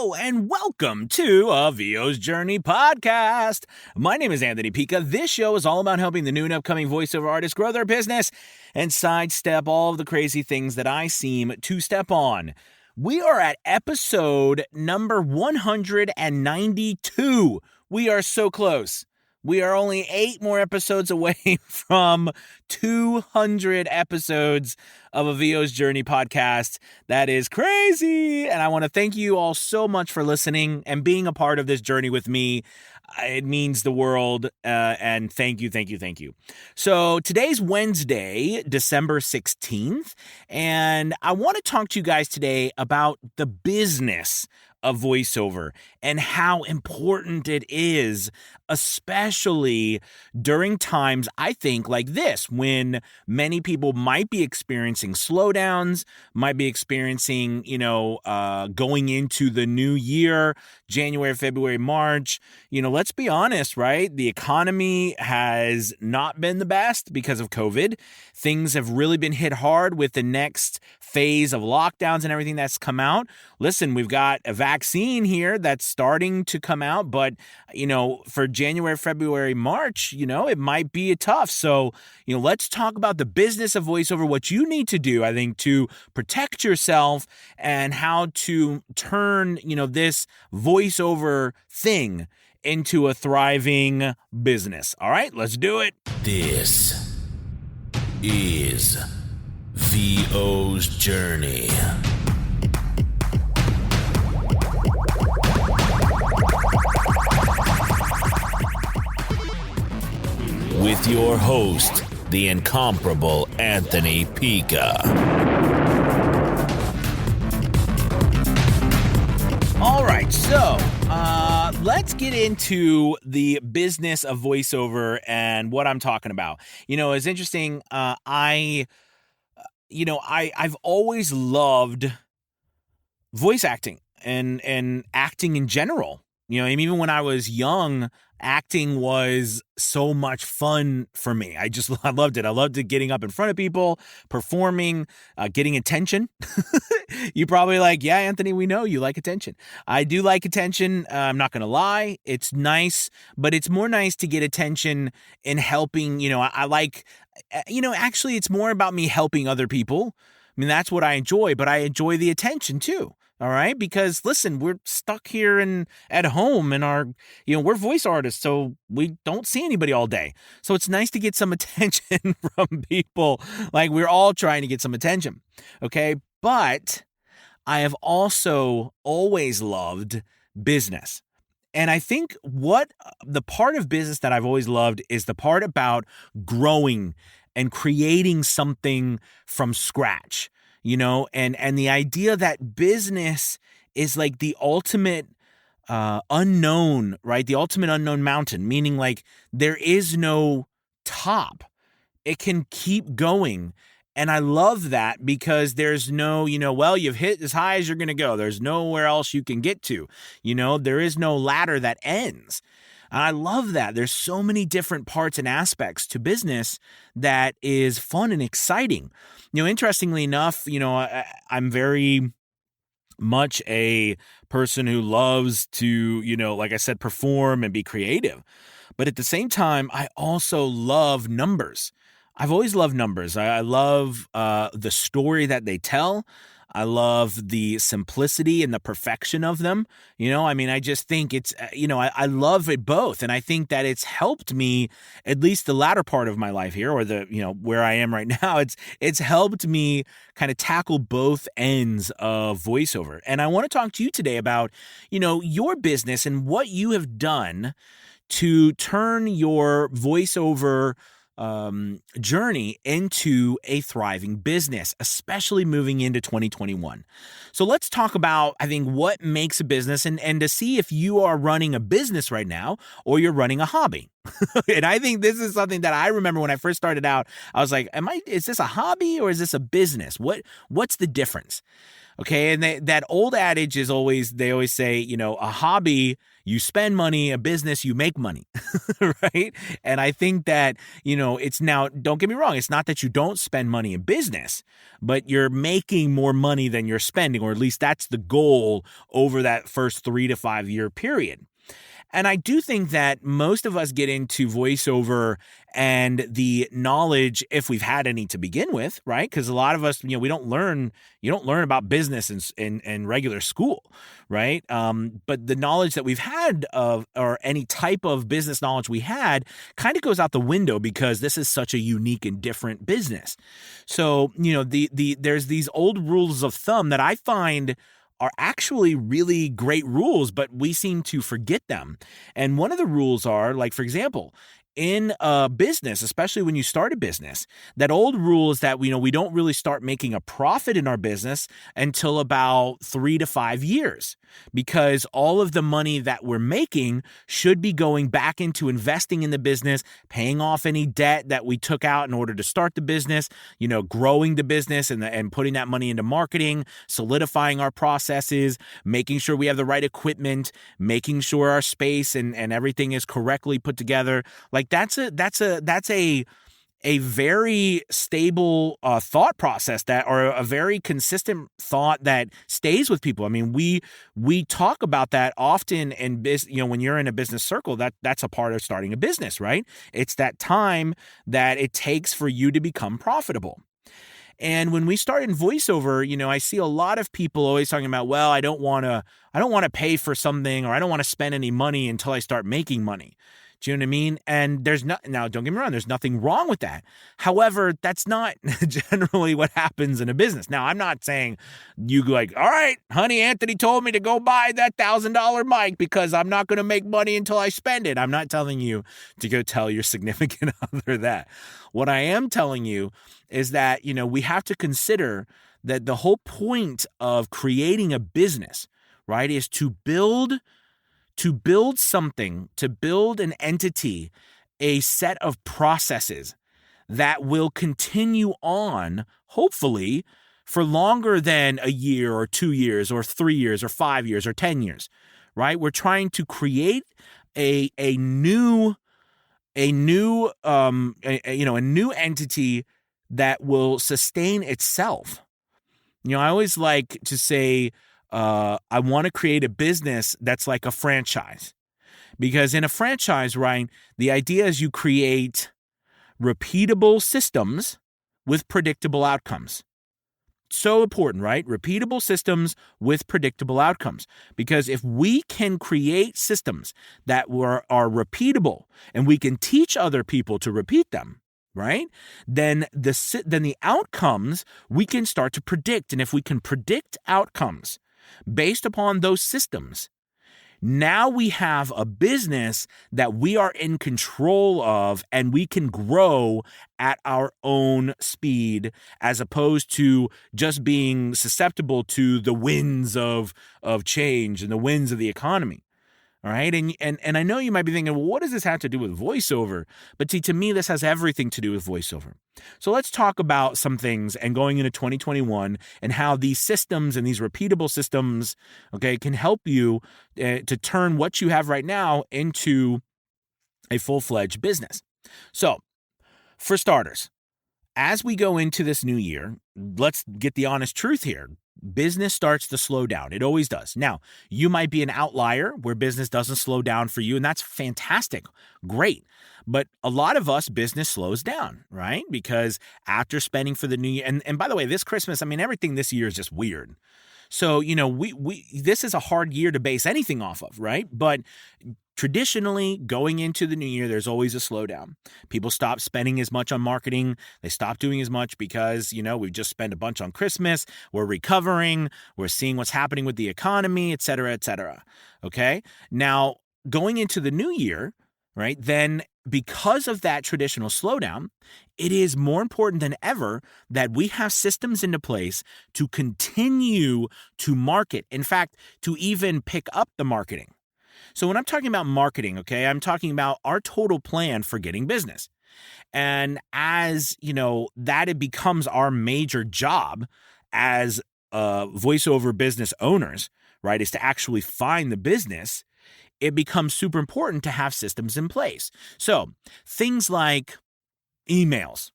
Hello and welcome to a VO's Journey podcast. My name is Anthony Pica. This show is all about helping the new and upcoming voiceover artists grow their business and sidestep all of the crazy things that I seem to step on. We are at episode number 192. We are so close. We are only 8 more episodes away from 200 episodes of a VO's Journey podcast. That is crazy. And I want to thank you all so much for listening and being a part of this journey with me. It means the world. And thank you. So today's Wednesday, December 16th. And I want to talk to you guys today about the business of voiceover and how important it is, especially during times, I think, like this, when many people might be experiencing slowdowns, might be experiencing, going into the new year, January, February, March. Let's be honest, right? The economy has not been the best because of COVID. Things have really been hit hard with the next phase of lockdowns and everything that's come out. Listen, we've got a vaccine here that's starting to come out, but, for January, February, March, it might be tough. So, let's talk about the business of voiceover, what you need to do, I think, to protect yourself and how to turn, this voiceover thing into a thriving business. All right, let's do it. This is VO's Journey. With your host, the incomparable Anthony Pica. All right, so let's get into the business of voiceover and what I'm talking about. It's interesting. I've always loved voice acting and acting in general. Even when I was young, acting was so much fun for me. I loved it. I loved it, getting up in front of people, performing, getting attention. You're probably like, yeah, Anthony, we know you like attention. I do like attention. I'm not going to lie. It's nice, but it's more nice to get attention in helping. I like, actually, it's more about me helping other people. I mean, that's what I enjoy, but I enjoy the attention too. All right. Because listen, we're stuck here at home and we're voice artists, so we don't see anybody all day. So it's nice to get some attention from people. Like, we're all trying to get some attention. Okay. But I have also always loved business. And I think what the part of business that I've always loved is the part about growing and creating something from scratch. And the idea that business is like the ultimate unknown, right? The ultimate unknown mountain, meaning like there is no top. It can keep going. And I love that because there's no, you've hit as high as you're going to go. There's nowhere else you can get to. There is no ladder that ends. And I love that. There's so many different parts and aspects to business that is fun and exciting. Interestingly enough, I'm very much a person who loves to, like I said, perform and be creative. But at the same time, I also love numbers. I've always loved numbers. I love the story that they tell. I love the simplicity and the perfection of them. I just think it's, I love it both. And I think that it's helped me, at least the latter part of my life here, or where I am right now, it's helped me kind of tackle both ends of voiceover. And I want to talk to you today about, your business and what you have done to turn your voiceover journey into a thriving business, especially moving into 2021. So let's talk about, I think, what makes a business and to see if you are running a business right now or you're running a hobby. And I think this is something that I remember when I first started out, I was like, is this a hobby or is this a business? What's the difference? Okay. And that old adage is they always say, a hobby, you spend money, a business, you make money. Right. And I think that, it's now, don't get me wrong, it's not that you don't spend money in business, but you're making more money than you're spending, or at least that's the goal over that first 3 to 5 year period. And I do think that most of us get into voiceover and the knowledge, if we've had any to begin with, right? Because a lot of us, you don't learn about business in regular school, right? But the knowledge that we've had of, or any type of business knowledge we had, kind of goes out the window because this is such a unique and different business. So, there's these old rules of thumb that I find are actually really great rules, but we seem to forget them. And one of the rules are, like, for example, in a business, especially when you start a business, that old rule is that we don't really start making a profit in our business until about 3 to 5 years, because all of the money that we're making should be going back into investing in the business, paying off any debt that we took out in order to start the business, growing the business and putting that money into marketing, solidifying our processes, making sure we have the right equipment, making sure our space and everything is correctly put together. Like that's a very stable thought process, or a very consistent thought that stays with people. I mean, we talk about that often in business. When you're in a business circle, that's a part of starting a business, right? It's that time that it takes for you to become profitable. And when we start in voiceover, I see a lot of people always talking about, well, I don't want to pay for something, or I don't want to spend any money until I start making money. Do you know what I mean? And now don't get me wrong, there's nothing wrong with that. However, that's not generally what happens in a business. Now, I'm not saying you go like, all right, honey, Anthony told me to go buy that $1,000 mic because I'm not going to make money until I spend it. I'm not telling you to go tell your significant other that. What I am telling you is that, we have to consider that the whole point of creating a business, right, is to build something, to build an entity, a set of processes that will continue on, hopefully, for longer than a year or 2 years or 3 years or 5 years or 10 years, right? We're trying to create a new entity that will sustain itself. I always like to say, I want to create a business that's like a franchise, because in a franchise, right, the idea is you create repeatable systems with predictable outcomes. So important, right? Repeatable systems with predictable outcomes. Because if we can create systems that are repeatable, and we can teach other people to repeat them, right? Then the outcomes we can start to predict. And if we can predict outcomes based upon those systems, now we have a business that we are in control of, and we can grow at our own speed, as opposed to just being susceptible to the winds of change and the winds of the economy. All right. And I know you might be thinking, well, what does this have to do with voiceover? But see, to me, this has everything to do with voiceover. So let's talk about some things and going into 2021 and how these systems and these repeatable systems, okay, can help you to turn what you have right now into a full-fledged business. So for starters, as we go into this new year, let's get the honest truth here. Business starts to slow down. It always does. Now, you might be an outlier where business doesn't slow down for you, and that's fantastic. Great. But a lot of us, business slows down, right? Because after spending for the new year, and by the way, this Christmas, I mean, everything this year is just weird. So, this is a hard year to base anything off of, right? But traditionally, going into the new year, there's always a slowdown. People stop spending as much on marketing. They stop doing as much because, we've just spent a bunch on Christmas. We're recovering. We're seeing what's happening with the economy, et cetera, et cetera. Okay? Now, going into the new year, right, then because of that traditional slowdown, it is more important than ever that we have systems into place to continue to market. In fact, to even pick up the marketing. So when I'm talking about marketing, okay, I'm talking about our total plan for getting business. And as, that it becomes our major job as voiceover business owners, right, is to actually find the business, it becomes super important to have systems in place. So things like emails,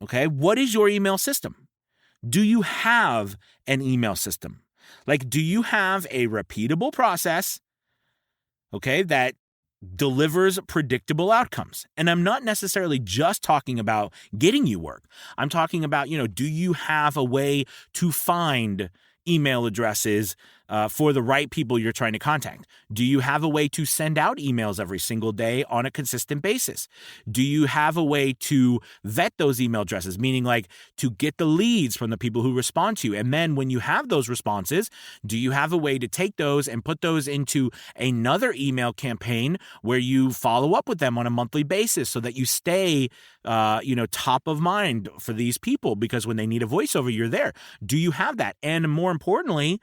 okay? What is your email system? Do you have an email system? Like, do you have a repeatable process, okay, that delivers predictable outcomes? And I'm not necessarily just talking about getting you work. I'm talking about, do you have a way to find email addresses for the right people you're trying to contact? Do you have a way to send out emails every single day on a consistent basis? Do you have a way to vet those email addresses, meaning like to get the leads from the people who respond to you? And then when you have those responses, do you have a way to take those and put those into another email campaign where you follow up with them on a monthly basis so that you stay, top of mind for these people, because when they need a voiceover, you're there. Do you have that? And more importantly,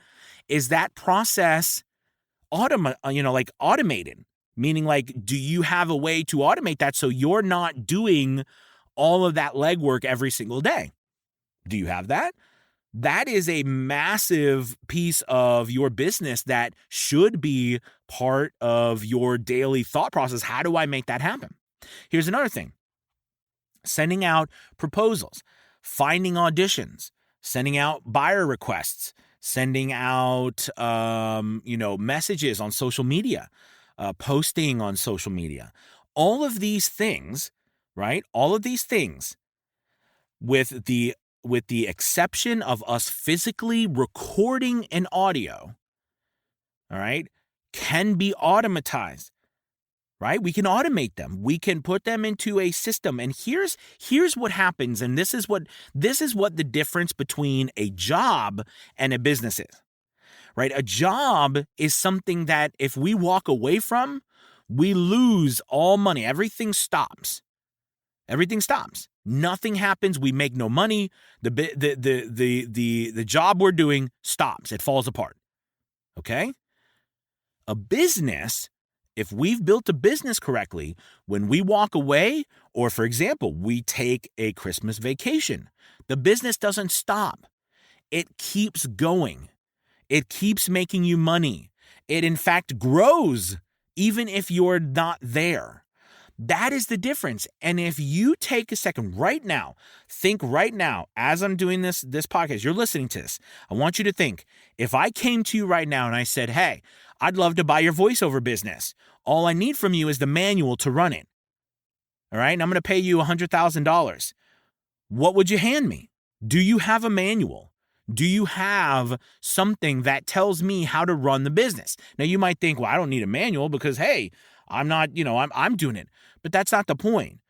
is that process automated? Meaning, like, do you have a way to automate that so you're not doing all of that legwork every single day? Do you have that? That is a massive piece of your business that should be part of your daily thought process. How do I make that happen? Here's another thing. Sending out proposals, finding auditions, sending out buyer requests, sending out, messages on social media, posting on social media. All of these things, right? All of these things, with the exception of us physically recording an audio, all right, can be automatized, right? We can automate them. We can put them into a system. And here's what happens. And this is what the difference between a job and a business is, right? A job is something that if we walk away from, we lose all money. Everything stops. Nothing happens. We make no money. The job we're doing stops. It falls apart. Okay? A business, if we've built a business correctly, when we walk away, or for example, we take a Christmas vacation, the business doesn't stop. It keeps going. It keeps making you money. It in fact grows even if you're not there. That is the difference. And if you take a second right now, think right now, as I'm doing this podcast, you're listening to this, I want you to think, if I came to you right now and I said, hey, I'd love to buy your voiceover business. All I need from you is the manual to run it. All right? And I'm going to pay you $100,000. What would you hand me? Do you have a manual? Do you have something that tells me how to run the business? Now, you might think, well, I don't need a manual because, hey, I'm not, I'm doing it. But that's not the point.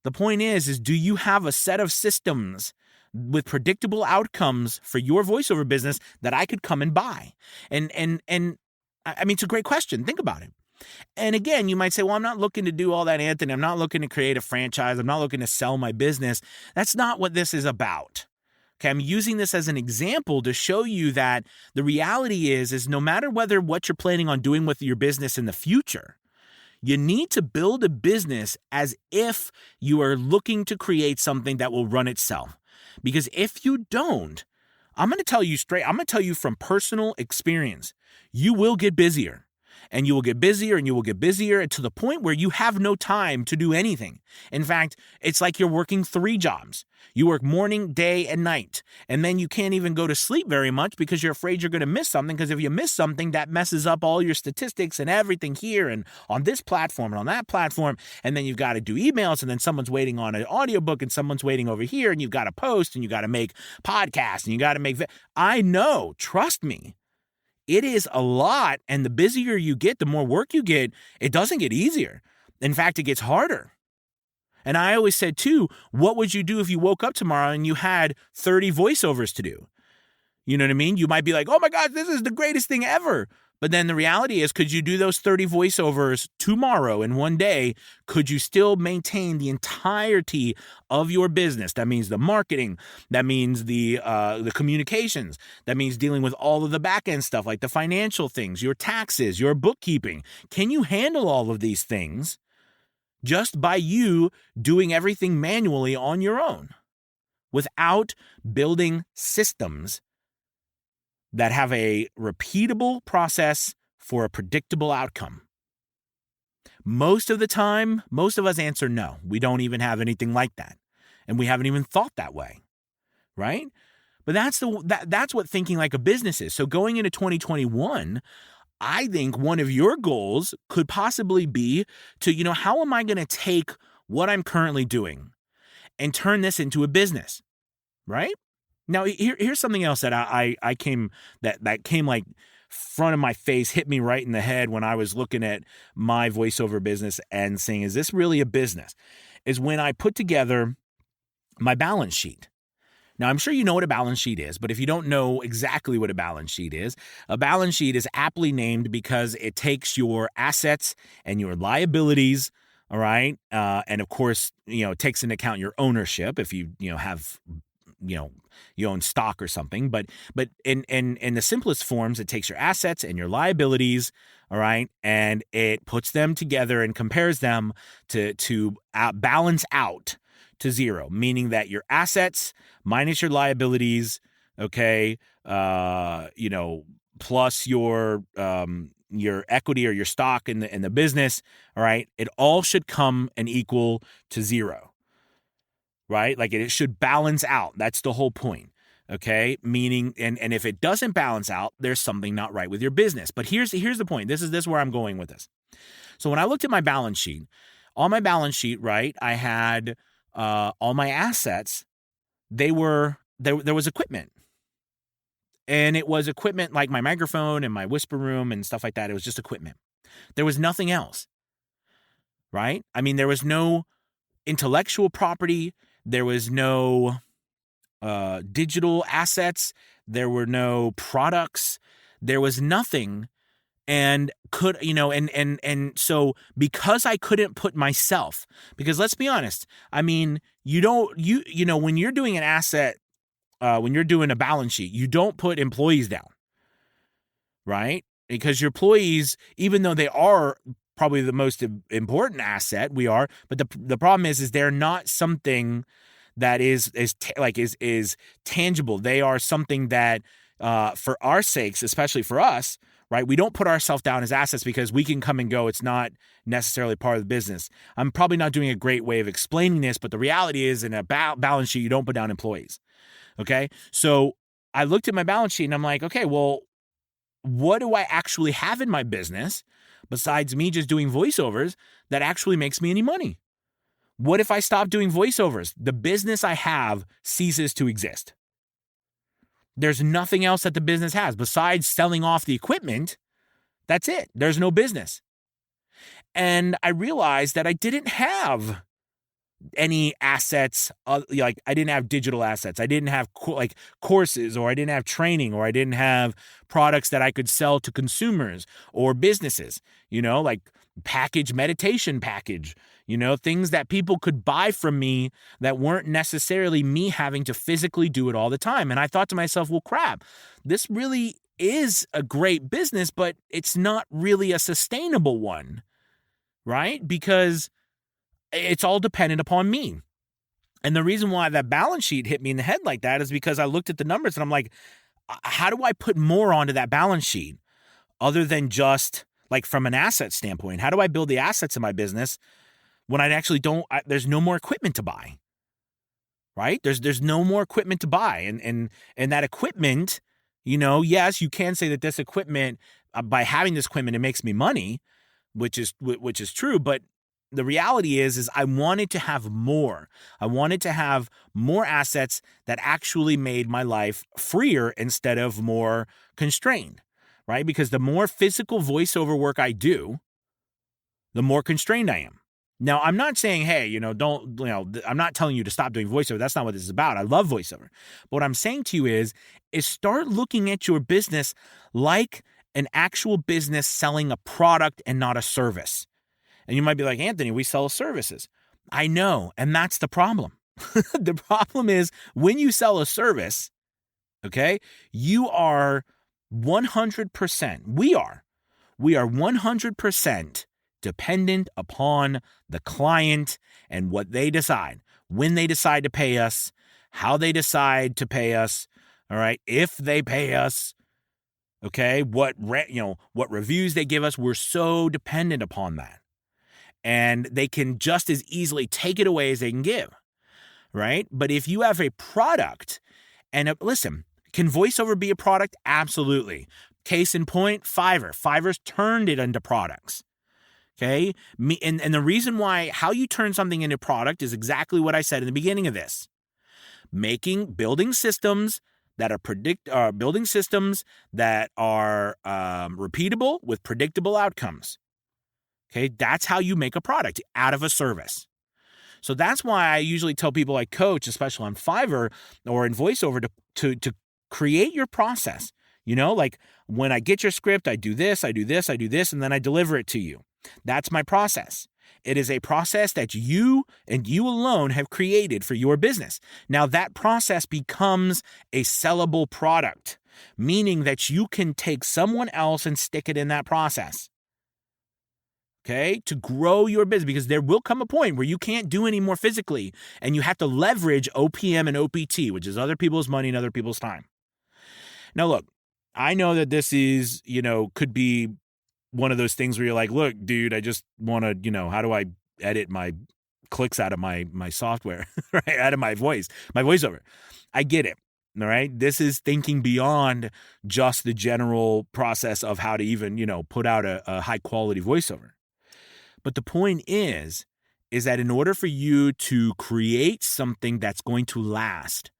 The point is do you have a set of systems with predictable outcomes for your voiceover business that I could come and buy? And I mean, it's a great question. Think about it. And again, you might say, well, I'm not looking to do all that, Anthony. I'm not looking to create a franchise. I'm not looking to sell my business. That's not what this is about. Okay, I'm using this as an example to show you that the reality is no matter what you're planning on doing with your business in the future, you need to build a business as if you are looking to create something that will run itself. Because if you don't, I'm going to tell you straight, I'm going to tell you from personal experience, you will get busier. And you will get busier and you will get busier to the point where you have no time to do anything. In fact, it's like you're working 3 jobs. You work morning, day, and night. And then you can't even go to sleep very much because you're afraid you're going to miss something. Because if you miss something, that messes up all your statistics and everything here and on this platform and on that platform. And then you've got to do emails, and then someone's waiting on an audiobook and someone's waiting over here, and you've got to post and you got to make podcasts and you got to make. I know, trust me. It is a lot, and the busier you get, the more work you get, it doesn't get easier. In fact, it gets harder. And I always said, too, what would you do if you woke up tomorrow and you had 30 voiceovers to do? You know what I mean? You might be like, oh my God, this is the greatest thing ever. But then the reality is, could you do those 30 voiceovers tomorrow in one day? Could you still maintain the entirety of your business? That means the marketing. That means the communications. That means dealing with all of the back end stuff like the financial things, your taxes, your bookkeeping. Can you handle all of these things just by you doing everything manually on your own without building systems that have a repeatable process for a predictable outcome? Most of the time, most of us answer no. We don't even have anything like that. And we haven't even thought that way, right? But that's what thinking like a business is. So going into 2021, I think one of your goals could possibly be to, how am I going to take what I'm currently doing and turn this into a business, right? Now, here's something else that I came that came like front of my face, hit me right in the head when I was looking at my voiceover business and saying, is this really a business? Is when I put together my balance sheet. Now, I'm sure you know what a balance sheet is, but if you don't know exactly what a balance sheet is aptly named because it takes your assets and your liabilities, all right? And of course, it takes into account your ownership if you have, you own stock or something. But in the simplest forms, it takes your assets and your liabilities, all right? And it puts them together and compares them to balance out to zero, meaning that your assets minus your liabilities, okay, plus your equity or your stock in the business, all right, it all should come and equal to zero, right? Like it should balance out. That's the whole point, okay? Meaning, and if it doesn't balance out, there's something not right with your business. But here's the point. This is where I'm going with this. So when I looked at my balance sheet, on my balance sheet, right, I had all my assets. There was equipment, and it was equipment like my microphone and my whisper room and stuff like that. It was just equipment. There was nothing else, right? I mean, there was no intellectual property. There was no digital assets. There were no products. There was nothing. And so because I couldn't put myself, because let's be honest, I mean, when you're doing an asset, when you're doing a balance sheet, you don't put employees down, right? Because your employees, even though they are probably the most important asset, but the problem is they're not something that is tangible. They are something that, for our sakes, especially for us, right? We don't put ourselves down as assets because we can come and go. It's not necessarily part of the business. I'm probably not doing a great way of explaining this, but the reality is in a balance sheet, you don't put down employees. Okay. So I looked at my balance sheet and I'm like, okay, well, what do I actually have in my business besides me just doing voiceovers that actually makes me any money? What if I stop doing voiceovers? The business I have ceases to exist. There's nothing else that the business has besides selling off the equipment. That's it. There's no business. And I realized that I didn't have any assets, like I didn't have digital assets. I didn't have courses, or I didn't have training, or I didn't have products that I could sell to consumers or businesses, like meditation package, things that people could buy from me that weren't necessarily me having to physically do it all the time. And I thought to myself, well, crap, this really is a great business, but it's not really a sustainable one, right? Because it's all dependent upon me. And the reason why that balance sheet hit me in the head like that is because I looked at the numbers and I'm like, how do I put more onto that balance sheet other than just like from an asset standpoint? How do I build the assets in my business when I actually there's no more equipment to buy, right? There's no more equipment to buy. And that equipment, yes, you can say that this equipment, by having this equipment, it makes me money, which is true. But the reality is I wanted to have more. I wanted to have more assets that actually made my life freer instead of more constrained, right? Because the more physical voiceover work I do, the more constrained I am. Now, I'm not saying, hey, I'm not telling you to stop doing voiceover. That's not what this is about. I love voiceover. But what I'm saying to you is start looking at your business like an actual business selling a product and not a service. And you might be like, Anthony, we sell services. I know. And that's the problem. The problem is when you sell a service, okay, you are 100%, we are 100% dependent upon the client and what they decide, when they decide to pay us, how they decide to pay us, all right, if they pay us, Okay, what reviews they give us, we're so dependent upon that. And they can just as easily take it away as they can give, right? But if you have a product, and listen, can voiceover be a product? Absolutely. Case in point, Fiverr. Fiverr's turned it into products. Okay? And the reason why, how you turn something into a product is exactly what I said in the beginning of this. Building systems that are building systems that are repeatable with predictable outcomes. Okay, that's how you make a product out of a service. So that's why I usually tell people I coach, especially on Fiverr or in voiceover, to create your process. Like when I get your script, I do this, and then I deliver it to you. That's my process. It is a process that you and you alone have created for your business. Now that process becomes a sellable product, meaning that you can take someone else and stick it in that process. Okay, to grow your business, because there will come a point where you can't do any more physically and you have to leverage OPM and OPT, which is other people's money and other people's time. Now, look, I know that this is, could be one of those things where you're like, look, dude, I just want to, how do I edit my clicks out of my software, right? Out of my voiceover. I get it. All right. This is thinking beyond just the general process of how to even, put out a high quality voiceover. But the point is that in order for you to create something that's going to last,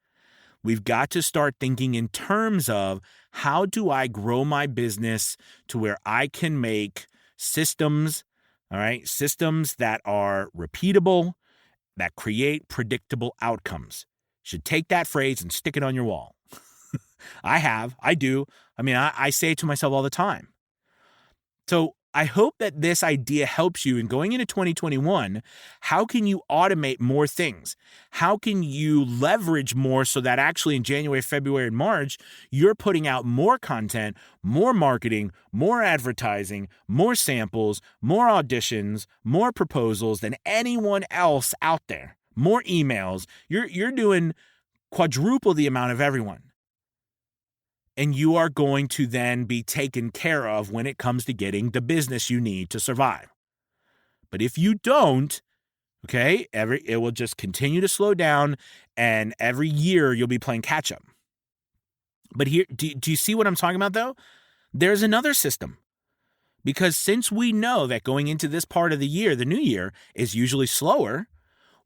we've got to start thinking in terms of how do I grow my business to where I can make systems, all right, systems that are repeatable, that create predictable outcomes. You should take that phrase and stick it on your wall. I do. I mean, I say it to myself all the time. So I hope that this idea helps you in going into 2021. How can you automate more things? How can you leverage more so that actually in January, February, and March, you're putting out more content, more marketing, more advertising, more samples, more auditions, more proposals than anyone else out there, more emails. You're doing quadruple the amount of everyone. And you are going to then be taken care of when it comes to getting the business you need to survive. But if you don't, okay, it will just continue to slow down, and every year you'll be playing catch up. But here, do you see what I'm talking about though? There's another system. Because since we know that going into this part of the year, the new year, is usually slower,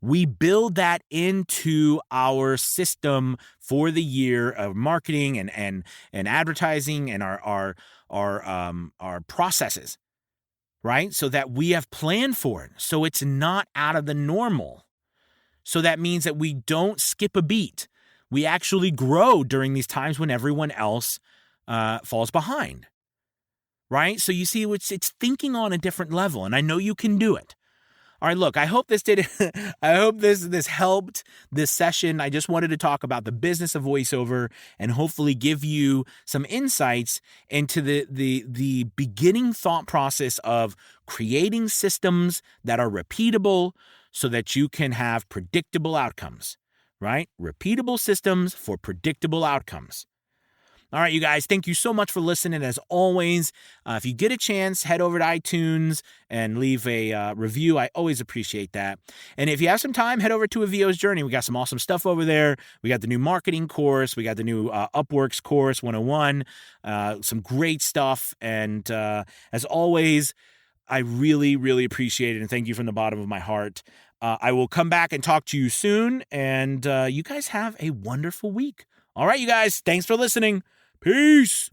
we build that into our system for the year of marketing and advertising and our processes, right? So that we have planned for it. So it's not out of the normal. So that means that we don't skip a beat. We actually grow during these times when everyone else falls behind, right? So you see, it's thinking on a different level, and I know you can do it. All right, look, I hope this did. I hope this helped this session. I just wanted to talk about the business of voiceover and hopefully give you some insights into the beginning thought process of creating systems that are repeatable so that you can have predictable outcomes, right? Repeatable systems for predictable outcomes. All right, you guys, thank you so much for listening. As always, if you get a chance, head over to iTunes and leave a review. I always appreciate that. And if you have some time, head over to A VO's Journey. We got some awesome stuff over there. We got the new marketing course. We got the new Upworks course 101. Some great stuff. And as always, I really, really appreciate it. And thank you from the bottom of my heart. I will come back and talk to you soon. And you guys have a wonderful week. All right, you guys, thanks for listening. Peace.